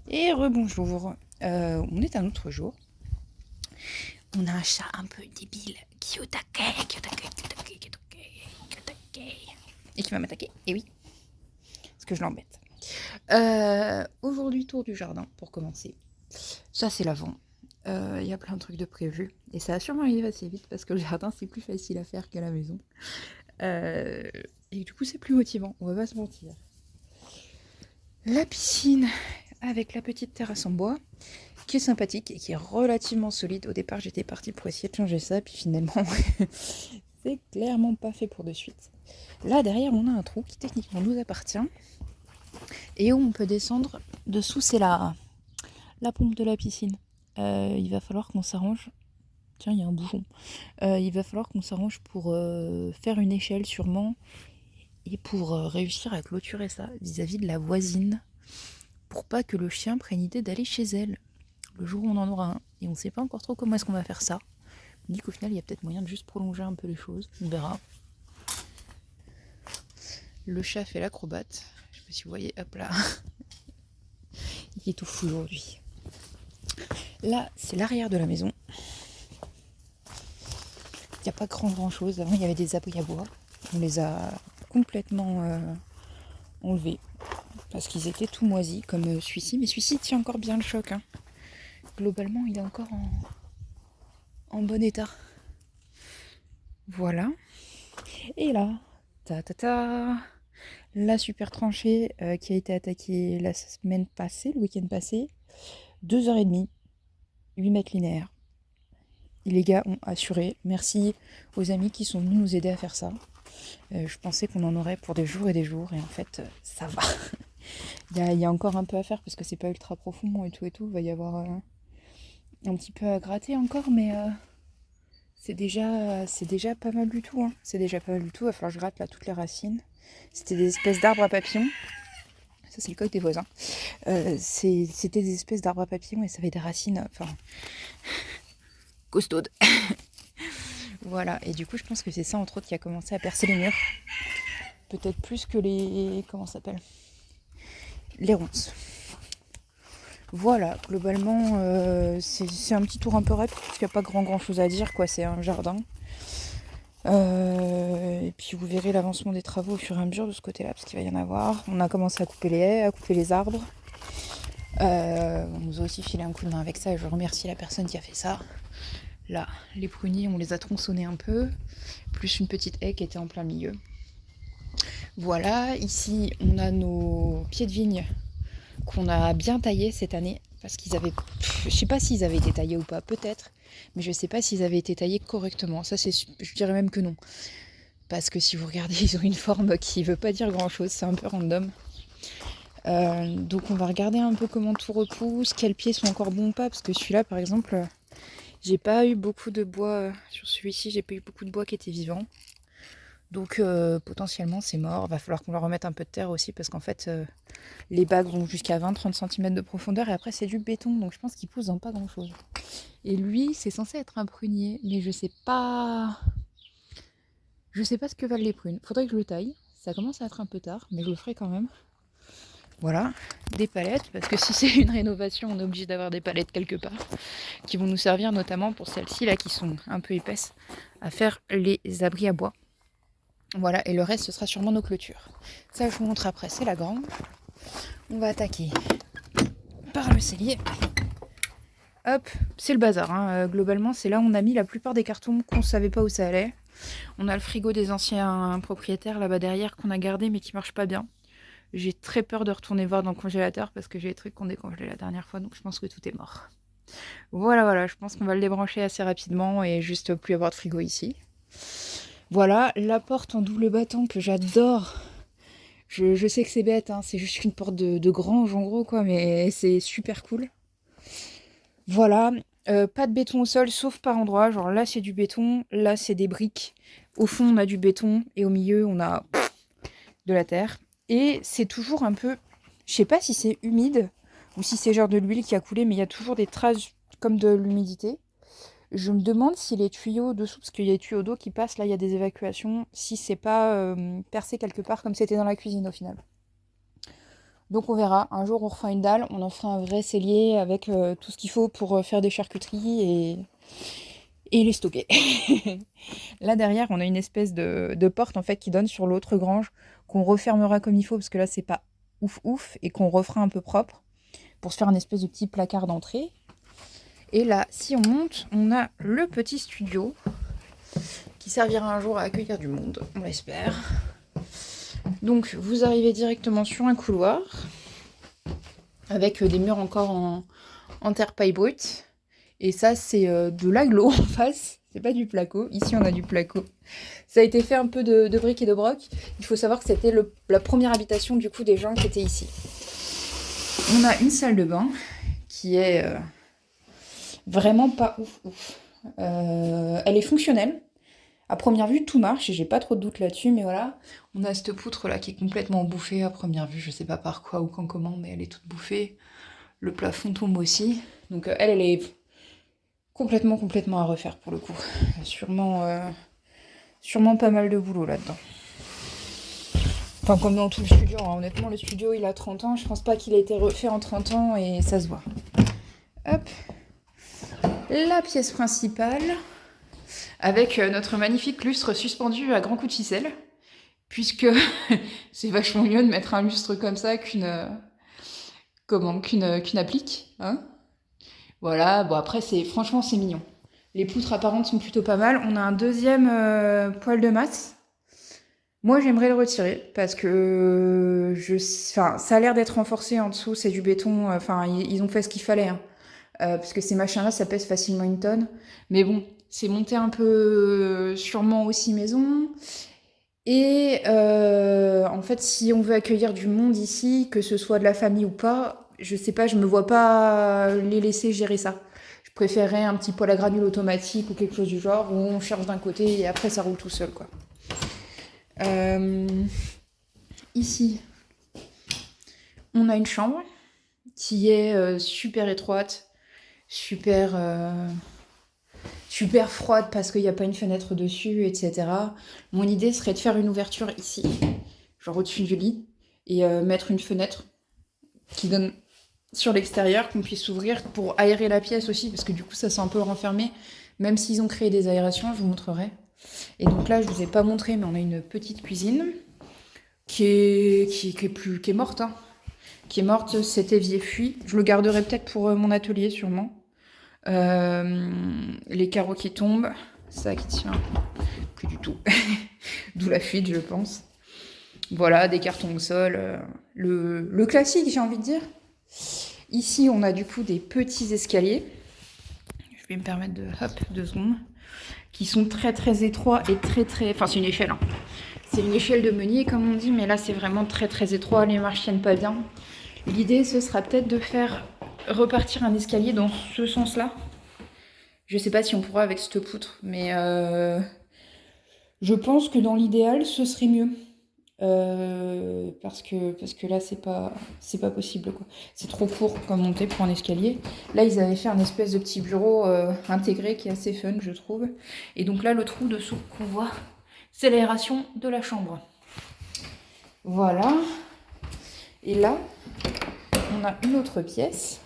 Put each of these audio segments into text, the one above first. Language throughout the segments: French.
Et rebonjour. On est un autre jour. On a un chat un peu débile qui est au taquet, et qui va m'attaquer. Et oui, parce que je l'embête. Aujourd'hui, tour du jardin pour commencer. Ça, c'est l'avant. Il y a plein de trucs de prévus. Et ça va sûrement arriver assez vite parce que le jardin, c'est plus facile à faire que la maison. Et du coup, c'est plus motivant. On va pas se mentir. La piscine avec la petite terrasse en bois, qui est sympathique et qui est relativement solide. Au départ, j'étais partie pour essayer de changer ça, puis finalement, c'est clairement pas fait pour de suite. Là, derrière, on a un trou qui techniquement nous appartient et où on peut descendre. Dessous, c'est la pompe de la piscine. Il va falloir qu'on s'arrange. Tiens, il y a un bouchon. Il va falloir qu'on s'arrange pour faire une échelle sûrement et pour réussir à clôturer ça vis-à-vis de la voisine pour pas que le chien prenne l'idée d'aller chez elle le jour où on en aura un. Et on sait pas encore trop comment est-ce qu'on va faire ça. On dit qu'au final, il y a peut-être moyen de juste prolonger un peu les choses. On verra. Le chat fait l'acrobate. Je sais pas si vous voyez, hop là. Il est tout fou aujourd'hui. Là, c'est l'arrière de la maison. Il n'y a pas grand chose. Avant, il y avait des abris à bois. On les a complètement enlevés. Parce qu'ils étaient tout moisis, comme celui-ci. Mais celui-ci tient encore bien le choc. Hein. Globalement, il est encore en bon état. Voilà. Et là, la super tranchée qui a été attaquée la semaine passée, le week-end passé. 2h30, 8 mètres linéaires. Et les gars ont assuré. Merci aux amis qui sont venus nous aider à faire ça. Je pensais qu'on en aurait pour des jours et des jours. Et en fait, ça va. Il y a encore un peu à faire parce que c'est pas ultra profond et tout et tout. Il va y avoir un petit peu à gratter encore. Mais c'est déjà pas mal du tout. Hein. C'est déjà pas mal du tout. Il va falloir que je gratte là toutes les racines. C'était des espèces d'arbres à papillons. Ça, c'est le coq des voisins. C'était des espèces d'arbres à papillons et ça avait des racines costaudes. Voilà, et du coup, je pense que c'est ça, entre autres, qui a commencé à percer les murs. Peut-être plus que les... Comment ça s'appelle? Les ronces. Voilà, globalement, c'est un petit tour un peu rapide, parce qu'il n'y a pas grand chose à dire, quoi. C'est un jardin. Et puis vous verrez l'avancement des travaux au fur et à mesure de ce côté-là, parce qu'il va y en avoir. On a commencé à couper les haies, à couper les arbres. On nous a aussi filé un coup de main avec ça, et je remercie la personne qui a fait ça. Là, les pruniers, on les a tronçonnés un peu, plus une petite haie qui était en plein milieu. Voilà, ici, on a nos pieds de vigne qu'on a bien taillés cette année, parce qu'ils avaient... Je sais pas s'ils avaient été taillés ou pas, peut-être, mais je sais pas s'ils avaient été taillés correctement. Ça, je dirais même que non. Parce que si vous regardez, ils ont une forme qui veut pas dire grand-chose, c'est un peu random. Donc on va regarder un peu comment tout repousse, quels pieds sont encore bons ou pas, parce que celui-là, par exemple... J'ai pas eu beaucoup de bois sur celui-ci, j'ai pas eu beaucoup de bois qui était vivant. Donc potentiellement c'est mort. Va falloir qu'on leur remette un peu de terre aussi parce qu'en fait les bagues vont jusqu'à 20-30 cm de profondeur et après c'est du béton donc je pense qu'il pousse dans pas grand chose. Et lui c'est censé être un prunier mais je sais pas. Je sais pas ce que valent les prunes. Faudrait que je le taille. Ça commence à être un peu tard mais je le ferai quand même. Voilà, des palettes, parce que si c'est une rénovation, on est obligé d'avoir des palettes quelque part, qui vont nous servir notamment pour celles-ci là qui sont un peu épaisses, à faire les abris à bois. Voilà, et le reste ce sera sûrement nos clôtures. Ça je vous montre après, c'est la grande. On va attaquer par le cellier. Hop, c'est le bazar, hein. Globalement c'est là où on a mis la plupart des cartons qu'on savait pas où ça allait. On a le frigo des anciens propriétaires là-bas derrière qu'on a gardé mais qui marche pas bien. J'ai très peur de retourner voir dans le congélateur parce que j'ai des trucs qu'on décongelait la dernière fois, donc je pense que tout est mort. Voilà, je pense qu'on va le débrancher assez rapidement et juste plus avoir de frigo ici. Voilà, la porte en double battant que j'adore. Je sais que c'est bête, hein, c'est juste une porte de grange en gros, quoi, mais c'est super cool. Voilà, pas de béton au sol, sauf par endroits. Genre là, c'est du béton, là, c'est des briques. Au fond, on a du béton et au milieu, on a de la terre. Et c'est toujours un peu... Je sais pas si c'est humide ou si c'est genre de l'huile qui a coulé, mais il y a toujours des traces comme de l'humidité. Je me demande si les tuyaux dessous, parce qu'il y a des tuyaux d'eau qui passent, là il y a des évacuations, si c'est pas percé quelque part comme c'était dans la cuisine au final. Donc on verra, un jour on refera une dalle, on en fera un vrai cellier avec tout ce qu'il faut pour faire des charcuteries et les stocker. Là derrière on a une espèce de porte en fait qui donne sur l'autre grange, qu'on refermera comme il faut parce que là c'est pas ouf ouf, et qu'on refera un peu propre pour se faire une espèce de petit placard d'entrée. Et là, si on monte, on a le petit studio qui servira un jour à accueillir du monde, on l'espère. Donc vous arrivez directement sur un couloir avec des murs encore en terre paille brute. Et ça, c'est de l'agglo en face, c'est pas du placo. Ici, on a du placo. Ça a été fait un peu de briques et de broc. Il faut savoir que c'était la première habitation du coup des gens qui étaient ici. On a une salle de bain qui est vraiment pas ouf ouf. Elle est fonctionnelle. À première vue, tout marche et j'ai pas trop de doute là-dessus, mais voilà. On a cette poutre là qui est complètement bouffée à première vue, je sais pas par quoi ou quand comment, mais elle est toute bouffée. Le plafond tombe aussi. Donc elle est complètement à refaire pour le coup. Sûrement pas mal de boulot là-dedans. Enfin, comme dans tout le studio, hein. Honnêtement, le studio il a 30 ans, je pense pas qu'il a été refait en 30 ans et ça se voit. Hop. La pièce principale, avec notre magnifique lustre suspendu à grands coups de ficelle, puisque c'est vachement mieux de mettre un lustre comme ça qu'une applique, hein. Voilà, bon après franchement c'est mignon. Les poutres apparentes sont plutôt pas mal. On a un deuxième poêle de masse. Moi j'aimerais le retirer parce que ça a l'air d'être renforcé en dessous, c'est du béton. Enfin ils ont fait ce qu'il fallait, hein. Parce que ces machins-là ça pèse facilement 1 tonne. Mais bon, c'est monté un peu sûrement aussi maison. Et en fait, si on veut accueillir du monde ici, que ce soit de la famille ou pas, je sais pas, je me vois pas les laisser gérer ça. Je préférerais un petit poêle à granules automatique ou quelque chose du genre où on cherche d'un côté et après ça roule tout seul, quoi. Ici, on a une chambre qui est super étroite, super froide parce qu'il n'y a pas une fenêtre dessus, etc. Mon idée serait de faire une ouverture ici, genre au-dessus du lit, et mettre une fenêtre qui donne sur l'extérieur, qu'on puisse ouvrir pour aérer la pièce aussi, parce que du coup ça sent un peu renfermé. Même s'ils ont créé des aérations, je vous montrerai. Et donc là, je vous ai pas montré, mais on a une petite cuisine qui est morte, hein. Qui est morte, cet évier fuit. Je le garderai peut-être pour mon atelier, sûrement. Les carreaux qui tombent, ça qui tient plus du tout. D'où la fuite, je pense. Voilà, des cartons au sol, le classique, j'ai envie de dire. Ici, on a du coup des petits escaliers. Je vais me permettre de... Hop, 2 secondes. Qui sont très étroits et très... Enfin, c'est une échelle, hein. C'est une échelle de meunier, comme on dit, mais là, c'est vraiment très étroit. Les marches tiennent pas bien. L'idée, ce sera peut-être de faire repartir un escalier dans ce sens-là. Je sais pas si on pourra avec cette poutre, mais je pense que dans l'idéal, ce serait mieux. Parce que là, c'est pas possible, quoi. C'est trop court comme montée pour un escalier. Là, ils avaient fait un espèce de petit bureau intégré qui est assez fun, je trouve. Et donc là, le trou dessous qu'on voit, c'est l'aération de la chambre. Voilà. Et là, on a une autre pièce,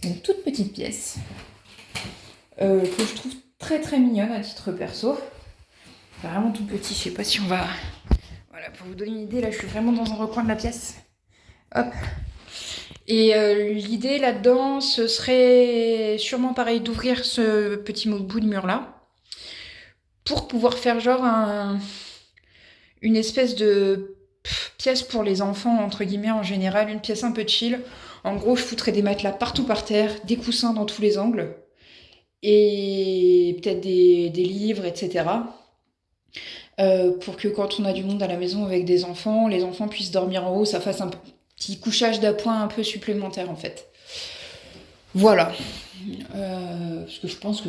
une toute petite pièce, que je trouve très mignonne à titre perso. Vraiment tout petit, je sais pas si on va... Voilà, pour vous donner une idée, là je suis vraiment dans un recoin de la pièce. Hop. Et l'idée là-dedans, ce serait sûrement pareil d'ouvrir ce petit bout de mur là pour pouvoir faire genre une espèce de pièce pour les enfants, entre guillemets en général, une pièce un peu chill. En gros, je foutrais des matelas partout par terre, des coussins dans tous les angles et peut-être des livres, etc. Pour que quand on a du monde à la maison avec des enfants, les enfants puissent dormir en haut, ça fasse un petit couchage d'appoint un peu supplémentaire en fait. Voilà. Parce que je pense que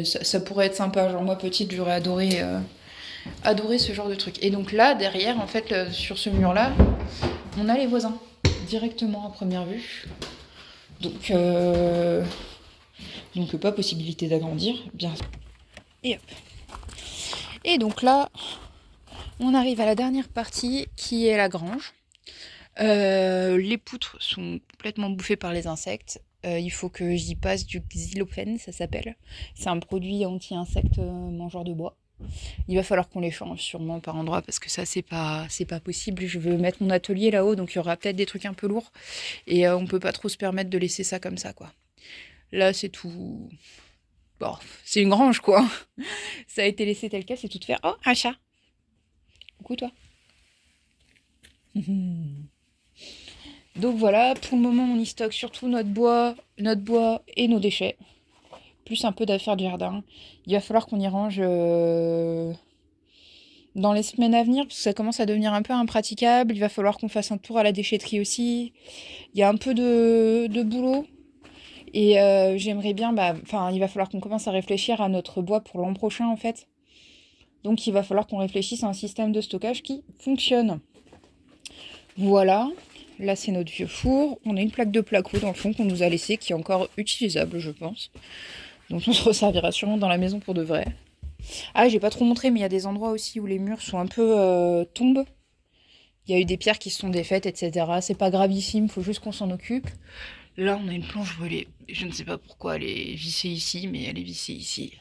ça pourrait être sympa. Genre moi petite, j'aurais adoré ce genre de truc. Et donc là, derrière, en fait, sur ce mur-là, on a les voisins directement à première vue. Donc pas possibilité d'agrandir, bien. Et hop. Et donc là, on arrive à la dernière partie qui est la grange. Les poutres sont complètement bouffées par les insectes. Il faut que j'y passe du xylophen, ça s'appelle. C'est un produit anti-insecte mangeur de bois. Il va falloir qu'on les change sûrement par endroit parce que ça c'est pas possible. Je veux mettre mon atelier là-haut, donc il y aura peut-être des trucs un peu lourds et on peut pas trop se permettre de laisser ça comme ça quoi. Là c'est tout. Bon, c'est une grange quoi. Ça a été laissé tel quel, c'est tout faire. Oh, un chat. Coucou toi. Donc voilà, pour le moment on y stocke surtout notre bois et nos déchets. Plus un peu d'affaires de jardin. Il va falloir qu'on y range dans les semaines à venir, parce que ça commence à devenir un peu impraticable. Il va falloir qu'on fasse un tour à la déchetterie aussi. Il y a un peu de boulot. Et j'aimerais bien, il va falloir qu'on commence à réfléchir à notre bois pour l'an prochain en fait. Donc il va falloir qu'on réfléchisse à un système de stockage qui fonctionne. Voilà. Là, c'est notre vieux four. On a une plaque de placo dans le fond qu'on nous a laissée, qui est encore utilisable, je pense. Donc on se resservira sûrement dans la maison pour de vrai. Ah, j'ai pas trop montré, mais il y a des endroits aussi où les murs sont un peu tombes. Il y a eu des pierres qui se sont défaites, etc. C'est pas gravissime, faut juste qu'on s'en occupe. Là, on a une planche brûlée. Je ne sais pas pourquoi elle est vissée ici, mais elle est vissée ici.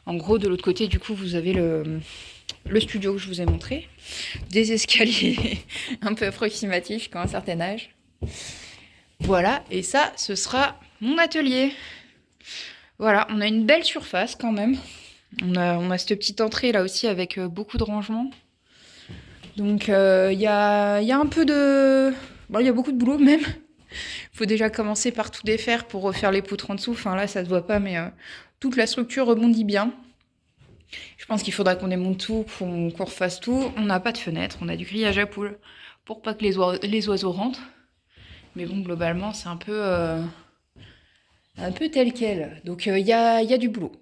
En gros, de l'autre côté, du coup, vous avez le studio que je vous ai montré. Des escaliers un peu approximatifs qui ont un certain âge. Voilà, et ça, ce sera mon atelier. Voilà, on a une belle surface quand même. On a cette petite entrée là aussi avec beaucoup de rangements. Donc il y a un peu de... Bon, il y a beaucoup de boulot même. Il faut déjà commencer par tout défaire pour refaire les poutres en dessous. Enfin là, ça se voit pas, mais toute la structure rebondit bien. Je pense qu'il faudra qu'on démonte tout, qu'on refasse tout. On n'a pas de fenêtre, on a du grillage à poules pour pas que les oiseaux rentrent. Mais bon, globalement, c'est un peu tel quel. Donc il y a du boulot.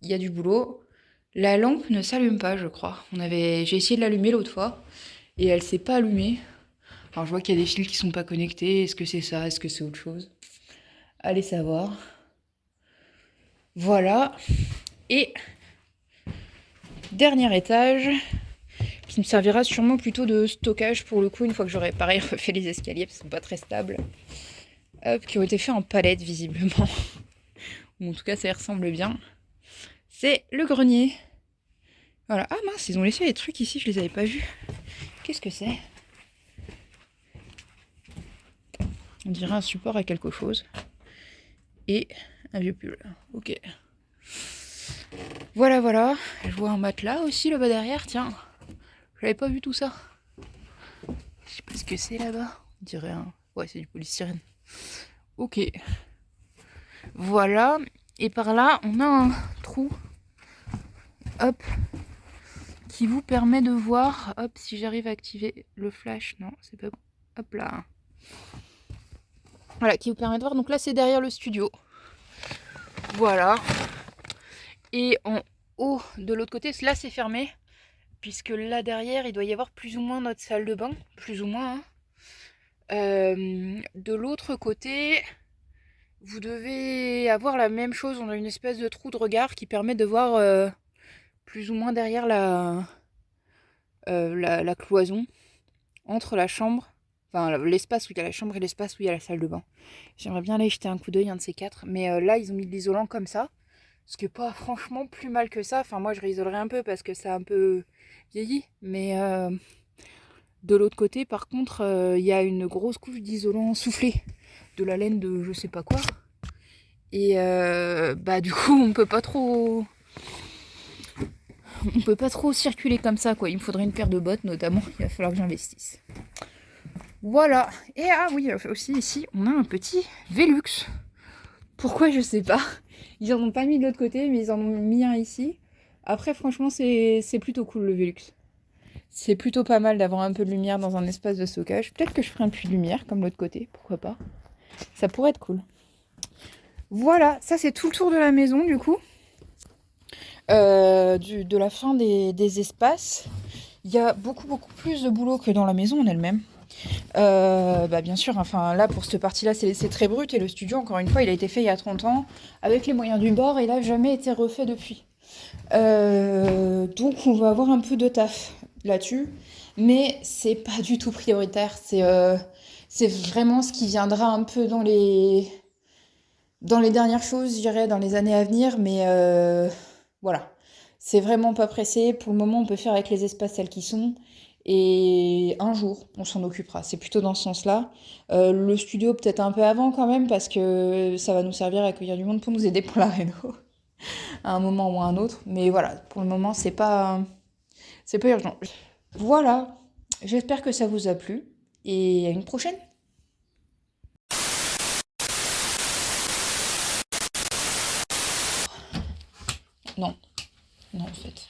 Il y a du boulot. La lampe ne s'allume pas, je crois. J'ai essayé de l'allumer l'autre fois et elle s'est pas allumée. Alors je vois qu'il y a des fils qui sont pas connectés. Est-ce que c'est ça? Est-ce que c'est autre chose? Allez savoir. Voilà. Et dernier étage, qui me servira sûrement plutôt de stockage pour le coup, une fois que j'aurai pareil refait les escaliers, parce qu'ils sont pas très stables. Hop, qui ont été faits en palette visiblement. Ou en tout cas, ça y ressemble bien. C'est le grenier. Voilà. Ah mince, ils ont laissé les trucs ici, je les avais pas vus. Qu'est-ce que c'est? On dirait un support à quelque chose. Et un vieux pull. Ok. Voilà, voilà. Je vois un matelas aussi là-bas derrière. Tiens, j'avais pas vu tout ça. Je sais pas ce que c'est là-bas. On dirait un... Ouais, c'est du polystyrène. Ok. Voilà. Et par là, on a un trou. Hop. Qui vous permet de voir... Hop, si j'arrive à activer le flash. Non, c'est pas bon. Hop là. Voilà, qui vous permet de voir. Donc là, c'est derrière le studio. Voilà. Et en haut, de l'autre côté, là, c'est fermé. Puisque là, derrière, il doit y avoir plus ou moins notre salle de bain. Plus ou moins, hein. De l'autre côté, vous devez avoir la même chose. On a une espèce de trou de regard qui permet de voir plus ou moins derrière la cloison entre la chambre, enfin l'espace où il y a la chambre et l'espace où il y a la salle de bain. J'aimerais bien aller jeter un coup d'œil, un de ces quatre. Mais là, ils ont mis de l'isolant comme ça. Ce qui n'est pas franchement plus mal que ça. Enfin, moi, je réisolerai un peu parce que ça a un peu vieilli. Mais de l'autre côté, par contre, il y a une grosse couche d'isolant soufflé. De la laine de je sais pas quoi. Et du coup, on peut pas trop circuler comme ça, quoi. Il me faudrait une paire de bottes, notamment. Il va falloir que j'investisse. Voilà. Et ah oui, aussi ici, on a un petit Velux. Pourquoi, je sais pas. Ils en ont pas mis de l'autre côté, mais ils en ont mis un ici. Après, franchement, c'est plutôt cool, le Velux. C'est plutôt pas mal d'avoir un peu de lumière dans un espace de stockage. Peut-être que je ferai un puits de lumière, comme l'autre côté. Pourquoi pas. Ça pourrait être cool. Voilà, ça c'est tout le tour de la maison, du coup. De la fin des espaces. Il y a beaucoup plus de boulot que dans la maison en elle-même. Bien sûr, enfin là pour cette partie-là c'est très brut et le studio encore une fois il a été fait il y a 30 ans avec les moyens du bord et il n'a jamais été refait depuis. Donc on va avoir un peu de taf là-dessus. mais c'est pas du tout prioritaire. C'est vraiment ce qui viendra un peu dans les dernières choses, je dirais, dans les années à venir, mais voilà. C'est vraiment pas pressé. Pour le moment, on peut faire avec les espaces tels qu'ils sont. Et un jour, on s'en occupera. C'est plutôt dans ce sens-là. Le studio, peut-être un peu avant quand même, parce que ça va nous servir à accueillir du monde pour nous aider pour la réno, à un moment ou à un autre. Mais voilà, pour le moment, c'est pas urgent. Voilà. J'espère que ça vous a plu. Et à une prochaine. Non, non, en fait.